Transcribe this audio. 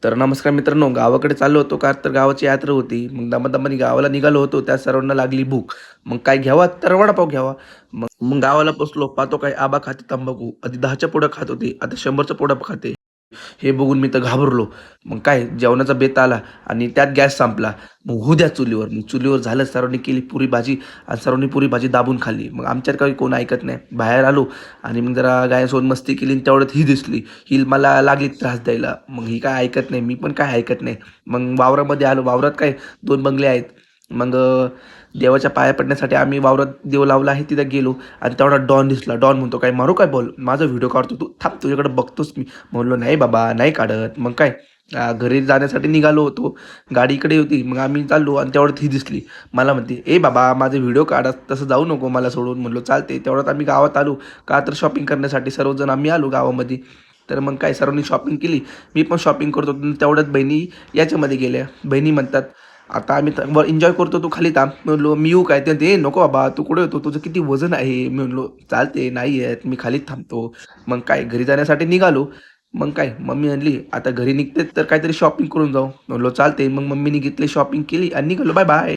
तर नमस्कार मित्रांनो, गावाकडे चाललो होतो का तर गावाची यात्रा होती. मग दमादमाने गावाला निघालो होतो. त्या सर्वांना लागली भूक. मग काय घ्यावा तर वडापाव घ्यावा. मग मग गावाला पोहोचलो. पाहतो काय आबा खाते तंबाखू. आधी 10च्या पुढं खात होते. आता 100चं पुडं खाते. हे बघून मी तर घाबरलो. मग काय जेवणाचा बेत आला आणि त्यात गॅस संपला. मग होऊ द्या चुलीवर. मग चुलीवर झालं सर्वांनी केली पुरी भाजी आणि सर्वांनी पुरी भाजी दाबून खाल्ली. मग आमच्यात काही कोण ऐकत नाही. बाहेर आलो आणि मग जरा गायासोबत मस्ती केली आणि तेवढ्यात ही दिसली. ही मला लागली त्रास द्यायला. मग ही काय ऐकत नाही. मी पण काय ऐकत नाही. मग वावरामध्ये आलो. वावरात काय 2 बंगले आहेत. मग देवाच्या पाया पडण्यासाठी आम्ही वावरात देव लावला आहे तिथं गेलो आणि तेवढा डॉन दिसला. डॉन म्हणतो, "काय मारू काय बॉल? माझा व्हिडिओ काढतो तू? थांब तुझ्याकडे बघतोच मी." म्हणलो, "नाही बाबा, नाही काढत." मग काय घरी जाण्यासाठी निघालो होतो. गाडी इकडे होती. मग आम्ही चाललो आणि तेवढ्यात ही दिसली. मला म्हणते, "ए बाबा, माझे व्हिडिओ काढ. तसं जाऊ नको मला सोडून." म्हणलो, "चालते." तेवढ्यात आम्ही गावात आलो. का तर शॉपिंग करण्यासाठी सर्वजण आम्ही आलो गावामध्ये. तर मग काय सर्वांनी शॉपिंग केली. मी पण शॉपिंग करत होतो. तेवढ्यात बहिणी याच्यामध्ये गेल्या. बहिणी म्हणतात, "आता आम्ही तर एन्जॉय करतो, तू खाली थांब." मी म्हणलो, "मी येऊ काय?" ते म्हणते, "ए नको बाबा, तू कुठे येतो? तुझं किती वजन आहे?" मी म्हणलो, "चालते, नाही येत, मी खालीच थांबतो." मग काय घरी जाण्यासाठी निघालो. मग काय मम्मी म्हणली, "आता घरी निघते तर काहीतरी शॉपिंग करून जाऊ." म्हणलो, "चालते." मग मम्मीने घेतली शॉपिंग केली आणि निघालो. Bye bye.